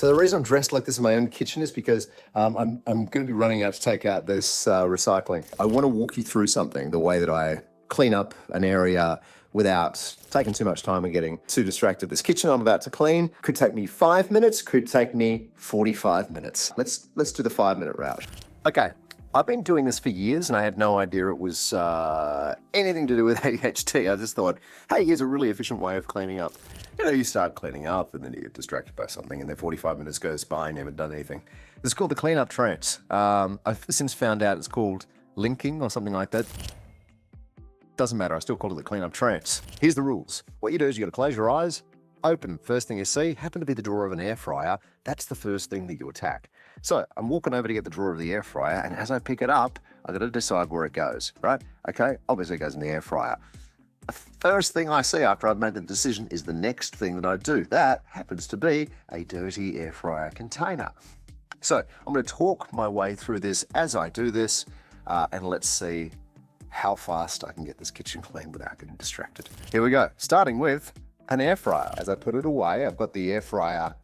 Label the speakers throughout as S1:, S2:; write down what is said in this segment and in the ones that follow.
S1: So the reason I'm dressed like this in my own kitchen is because I'm going to be running out to take out this recycling. I want to walk you through something, the way that I clean up an area without taking too much time and getting too distracted. This kitchen I'm about to clean could take me 5 minutes, could take me 45 minutes. Let's do the 5-minute route. Okay. I've been doing this for years and I had no idea it was anything to do with ADHD. I just thought, hey, here's a really efficient way of cleaning up. You know, you start cleaning up and then you get distracted by something and then 45 minutes goes by and you haven't done anything. This is called the Cleanup Trance. I've since found out it's called linking or something like that. Doesn't matter, I still call it the Cleanup Trance. Here's the rules. What you do is you got to close your eyes, open. First thing you see happen to be the drawer of an air fryer. That's the first thing that you attack. So I'm walking over to get the drawer of the air fryer, and as I pick it up, I got to decide where it goes, right? Okay, obviously it goes in the air fryer. The first thing I see after I've made the decision is the next thing that I do. That happens to be a dirty air fryer container. So I'm going to talk my way through this as I do this, and let's see how fast I can get this kitchen clean without getting distracted. Here we go, starting with an air fryer. As I put it away, I've got the air fryer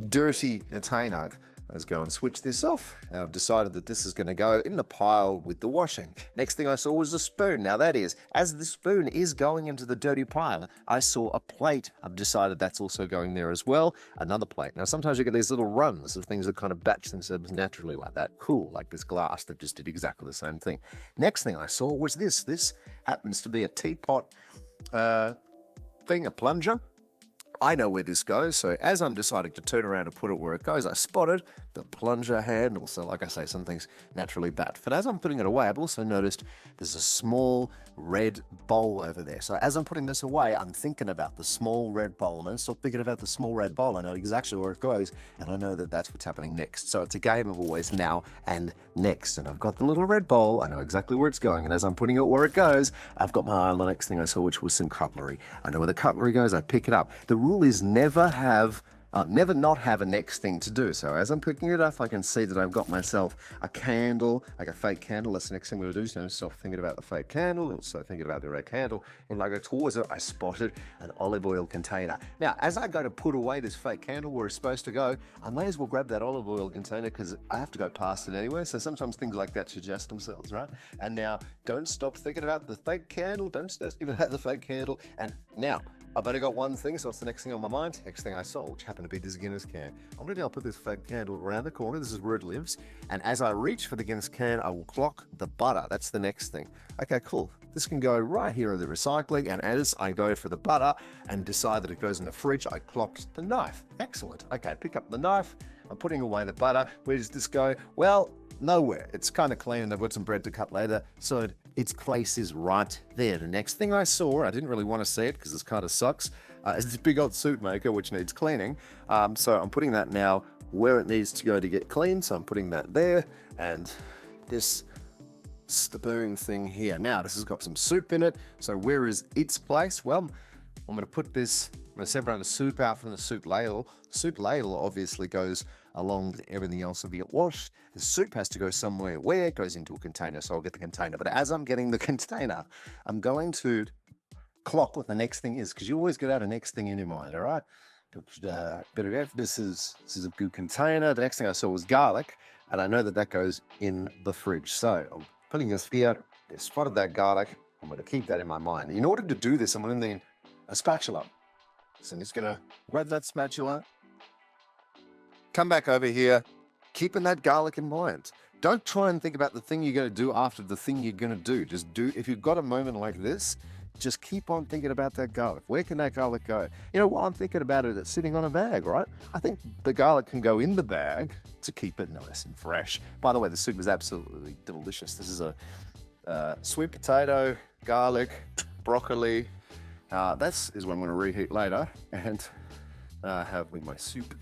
S1: dirty container. Let's go and switch this off. I've decided that this is going to go in the pile with the washing. Next thing I saw was a spoon. Now that is, as the spoon is going into the dirty pile, I saw a plate. I've decided that's also going there as well. Another plate. Now sometimes you get these little runs of things that kind of batch themselves naturally like that. Cool, like this glass that just did exactly the same thing. Next thing I saw was this. This happens to be a teapot thing, a plunger. I know where this goes, so as I'm deciding to turn around and put it where it goes, I spotted the plunger handle. So like I say, some things naturally bat. But as I'm putting it away, I've also noticed there's a small red bowl over there. So as I'm putting this away, I'm thinking about the small red bowl. And I stop thinking about the small red bowl. I know exactly where it goes, and I know that that's what's happening next. So it's a game of always now and next. And I've got the little red bowl. I know exactly where it's going. And as I'm putting it where it goes, I've got my eye on the next thing I saw, which was some cutlery. I know where the cutlery goes. I pick it up. The rule is never not have a next thing to do. So as I'm picking it up, I can see that I've got myself a candle, like a fake candle. That's the next thing we'll do. So stop thinking about the fake candle, also thinking about the red candle. And I go towards it, I spotted an olive oil container. Now, as I go to put away this fake candle where it's supposed to go, I may as well grab that olive oil container because I have to go past it anyway. So sometimes things like that suggest themselves, right? And now, don't stop thinking about the fake candle. Don't stop thinking about the fake candle. And now, I've only got one thing, so it's the next thing on my mind. Next thing I saw, which happened to be this Guinness can. I'm going to put this fake candle around the corner. This is where it lives. And as I reach for the Guinness can, I will clock the butter. That's the next thing. Okay, cool. This can go right here in the recycling. And as I go for the butter and decide that it goes in the fridge, I clocked the knife. Excellent. Okay, pick up the knife. I'm putting away the butter. Where does this go? Well, nowhere. It's kind of clean. I've got some bread to cut later. So its place is right there. The next thing I saw, I didn't really want to see it because this kind of sucks, is this big old soup maker which needs cleaning. So I'm putting that now where it needs to go to get cleaned. So I'm putting that there, and this spoon thing here. Now this has got some soup in it. So where is its place? Well, I'm going to put this, I'm going to separate the soup out from the soup ladle. The soup ladle obviously goes along with everything else will get washed. The soup has to go somewhere where it goes into a container, so I'll get the container. But as I'm getting the container, I'm going to clock what the next thing is, because you always get out a next thing in your mind, all right? Bit of F, this is a good container. The next thing I saw was garlic, and I know that that goes in the fridge. So I'm putting this here. I spotted that garlic. I'm going to keep that in my mind. In order to do this, I'm going to need a spatula. So I'm just going to grab that spatula, come back over here, keeping that garlic in mind. Don't try and think about the thing you're going to do after the thing you're going to do. Just do, if you've got a moment like this, just keep on thinking about that garlic. Where can that garlic go? You know, while I'm thinking about it, it's sitting on a bag, right? I think the garlic can go in the bag to keep it nice and fresh. By the way, the soup is absolutely delicious. This is a sweet potato, garlic, broccoli. This is what I'm going to reheat later and have with my soup.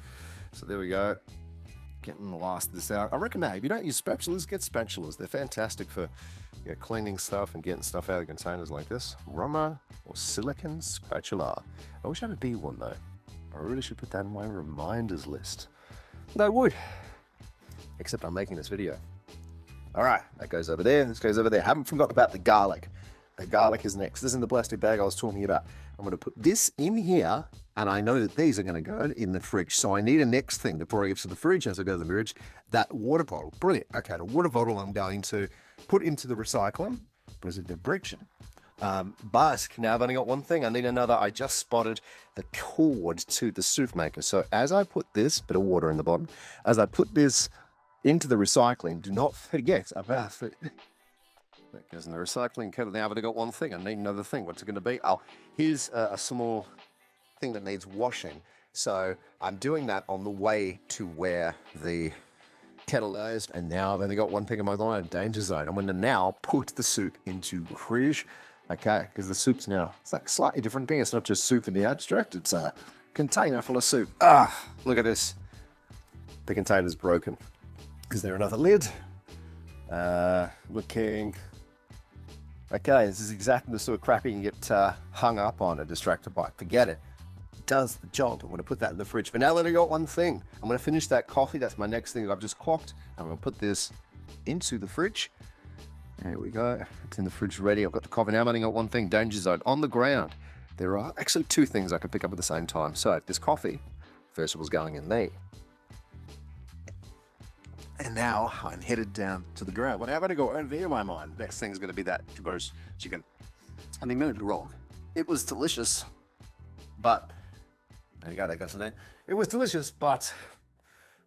S1: So there we go. Getting the last of this out. I reckon if you don't use spatulas, get spatulas. They're fantastic for cleaning stuff and getting stuff out of containers like this. Rubber or silicone spatula. I wish I had a B one though. I really should put that in my reminders list. But I would. Except I'm making this video. All right, that goes over there. This goes over there. Haven't forgotten about the garlic. The garlic is next. This is in the plastic bag I was talking about.
S2: I'm going to put this in here, and I know that these are going to go in the fridge. So I need a next thing before I get to the fridge. As I go to the fridge, that water bottle. Brilliant. Okay, the water bottle I'm going to put into the recycling. Because of the bridge.
S1: But now I've only got one thing. I need another. I just spotted the cord to the soup maker. So as I put this bit of water in the bottom, as I put this into the recycling, do not forget about it. That goes in the recycling kit. Now I've only got one thing. I need another thing. What's it going to be? Oh, here's a small thing that needs washing. So I'm doing that on the way to where the kettle is, and now I've only got one thing in my mind, danger zone. I'm going to now put the soup into the fridge, okay, because the soup's now, it's like a slightly different thing. It's not just soup in the abstract, it's a container full of soup. Look at this. The container's broken. Is there another lid? Looking. Okay, this is exactly the sort of crap you can get hung up on, a distracted by. Forget it. Does the job. I'm going to put that in the fridge. But now that I got one thing, I'm going to finish that coffee. That's my next thing that I've just clocked. I'm going to put this into the fridge. There we go. It's in the fridge ready. I've got the coffee. Now I've only got one thing, danger zone. On the ground, there are actually two things I can pick up at the same time. So this coffee, first of all, is going in there. And now I'm headed down to the ground. What have I to go over there in my mind? Next thing is going to be that gross chicken. I mean, don't get me wrong. It was delicious, but there you go, that goes in there. It was delicious, but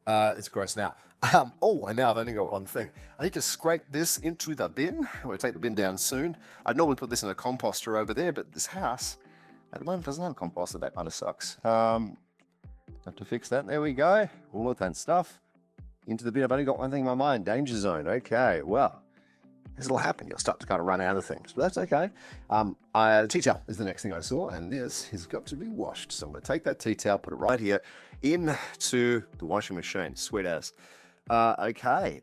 S1: it's gross now. And now I've only got one thing. I need to scrape this into the bin. I'm going to take the bin down soon. I'd normally put this in a composter over there, but this house at the moment doesn't have a composter. That kind of sucks. Have to fix that. There we go. All of that stuff into the bin. I've only got one thing in my mind, danger zone. Okay, well, this will happen. You'll start to kind of run out of things, but that's okay. Tea towel is the next thing I saw, and this has got to be washed. So I'm going to take that tea towel, put it right here into the washing machine. Sweet as. Okay.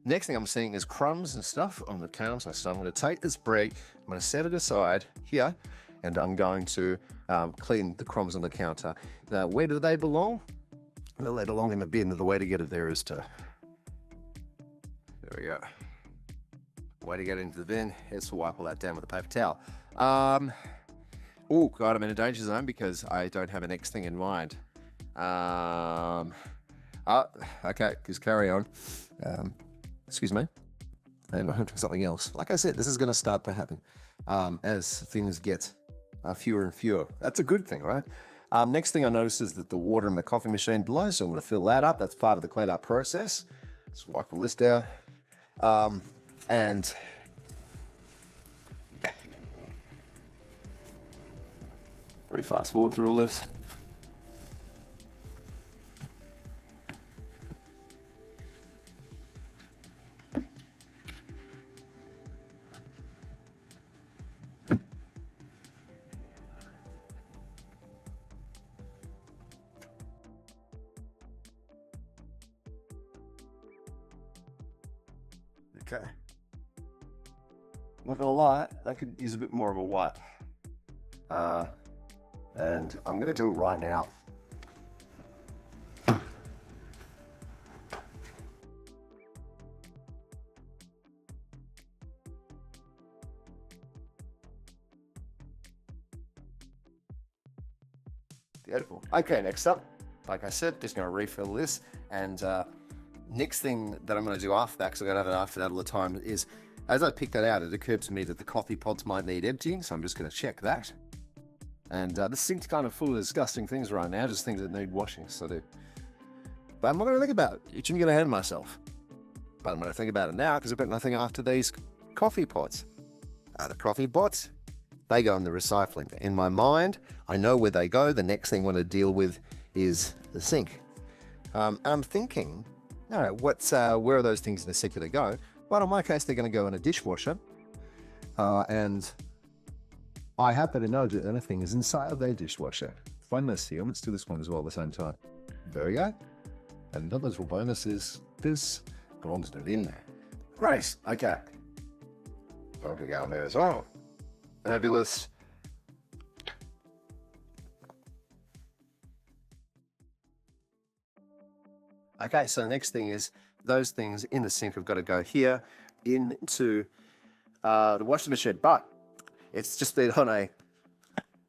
S1: Next thing I'm seeing is crumbs and stuff on the counter. So I'm going to take this break, I'm going to set it aside here, and I'm going to clean the crumbs on the counter. Now, where do they belong? Well, they belong in the bin. The way to get it there is to... There we go. Way to get into the bin is to wipe all that down with a paper towel. Oh, God, I'm in a danger zone because I don't have a next thing in mind. Okay, just carry on. Excuse me. And I'm doing something else. Like I said, this is going to start to happen as things get fewer and fewer. That's a good thing, right? Next thing I noticed is that the water in the coffee machine below, so I'm going to fill that up. That's part of the cleanup process. Let's wipe the list down. And very fast forward through all this. Okay. Not gonna lie, that could use a bit more of a wipe. And I'm gonna do it right now. Beautiful. Okay, next up, like I said, just gonna refill this, and next thing that I'm gonna do after that, because I don't have enough for that all the time, is as I picked that out, it occurred to me that the coffee pods might need emptying, so I'm just gonna check that. And this sink's kind of full of disgusting things right now, just things that need washing, so do. But I'm not gonna think about it. It's gonna get ahead of myself. But I'm gonna think about it now, because I've got nothing after these coffee pods. The coffee pods, they go in the recycling. In my mind, I know where they go. The next thing I want to deal with is the sink. I'm thinking, where are those things in the sink that go? Well, in my case, they're going to go in a dishwasher. And I happen to know that anything is inside of their dishwasher. Find this here. Let's do this one as well at the same time. There we go. And another little bonus is this belongs to it in there. Great. Okay. Probably go in there as well. Fabulous. Okay, so the next thing is those things in the sink have got to go here into the washing machine, but it's just been on a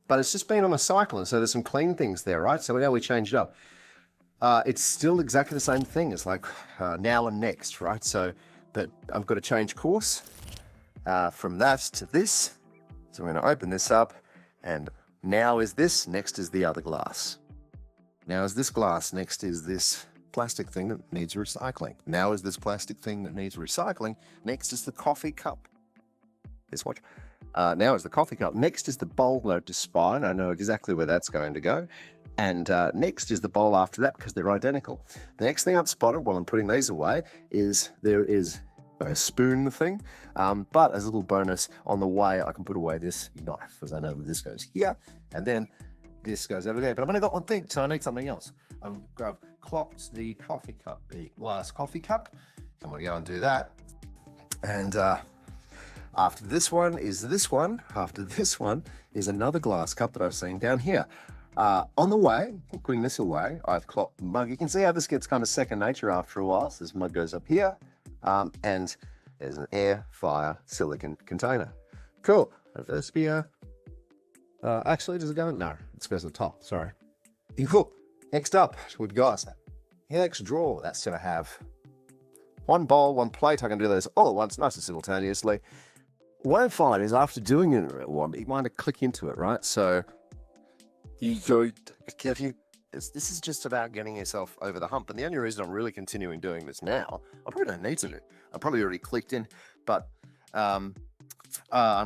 S2: but it's just been on a cycle, and so there's some clean things there, right? So now we changed it up. It's still exactly the same thing. It's like now and next, right? So, but I've got to change course from that to this. So I'm going to open this up, and now is this, next is the other glass. Now is this glass, next is this plastic thing that needs recycling. Now is this plastic thing that needs recycling, next is the coffee cup. This watch. Now is the coffee cup. Next is the bowl note to spine. I know exactly where that's going to go. And next is the bowl after that, because they're identical. The next thing I've spotted while I'm putting these away is there is a spoon thing. But as a little bonus, on the way, I can put away this knife, because I know this goes here, and then this goes over there. But I've only got one thing, so I need something else. I've clocked the coffee cup, the glass coffee cup. I'm going to go and do that. And after this one is this one. After this one is another glass cup that I've seen down here. On the way, putting this away, I've clocked the mug. You can see how this gets kind of second nature after a while. So this mug goes up here, and there's an air, fire, silicon container. Cool. Reverse beer. Actually, does it go? No, it goes to the top. Sorry. Cool. Next up, we've got the next drawer. That's going to have one bowl, one plate. I can do this all at once, nice and simultaneously. What I find is after doing it at one, you want to click into it, right? So this is just about getting yourself over the hump. And the only reason I'm really continuing doing this now, I probably don't need to do. I probably already clicked in, but I'm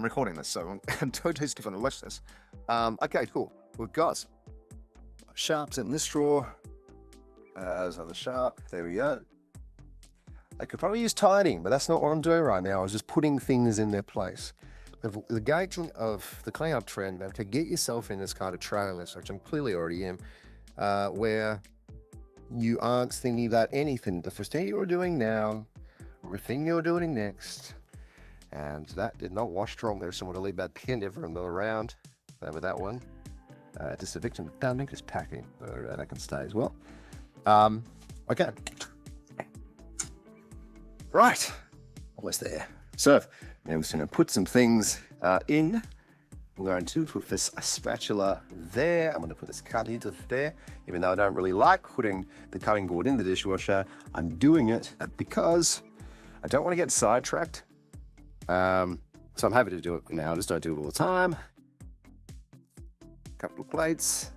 S2: recording this, so I'm totally going to watch this. Okay, cool. We've got sharps in this drawer. There's another sharp. There we go. I could probably use tidying, but that's not what I'm doing right now. I was just putting things in their place. The gauging of the cleanup trend, to get yourself in this kind of trailer list, which I'm clearly already in, where you aren't thinking about anything. The first thing you're doing now, the thing you're doing next, and that did not wash strong. There's someone to leave that pin everyone around. With that one, just a victim of pounding, just packing. That can stay as well. Okay. Right, almost there. So now we're just going to put some things in. I'm going to put this spatula there. I'm going to put this cutting into there. Even though I don't really like putting the cutting board in the dishwasher, I'm doing it because I don't want to get sidetracked. So I'm happy to do it now. I just don't do it all the time. Couple of plates.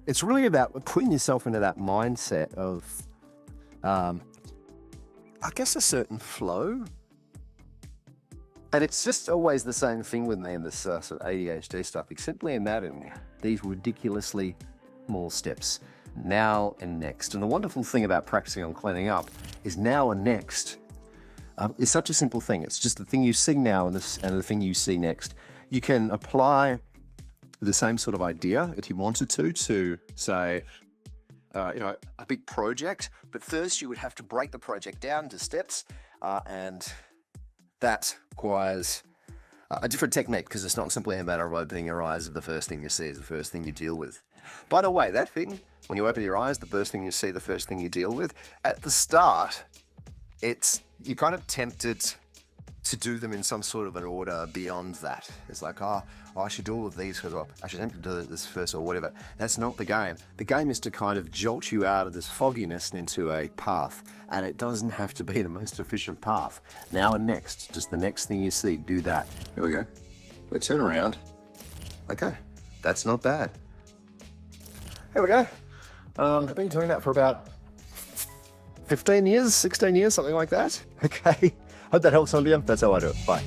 S2: It's really about putting yourself into that mindset of I guess a certain flow. And it's just always the same thing with me in this sort of ADHD stuff, except in that in these ridiculously small steps, now and next. And the wonderful thing about practicing on cleaning up is now and next. It's such a simple thing. It's just the thing you see now and the thing you see next. You can apply the same sort of idea if you wanted to say, a big project, but first you would have to break the project down into steps, and that requires a different technique, because it's not simply a matter of opening your eyes and the first thing you see is the first thing you deal with. By the way, that thing, when you open your eyes, the first thing you see, the first thing you deal with, at the start, you're kind of tempted to do them in some sort of an order beyond that. It's like, I should do all of these because I should do this first or whatever. That's not the game. The game is to kind of jolt you out of this fogginess and into a path. And it doesn't have to be the most efficient path. Now and next, just the next thing you see, do that. Here we go. We turn around. Okay, that's not bad. Here we go. I've been doing that for about 15 years, 16 years, something like that. Okay. Hope that helps some of you. That's how I do it. Bye.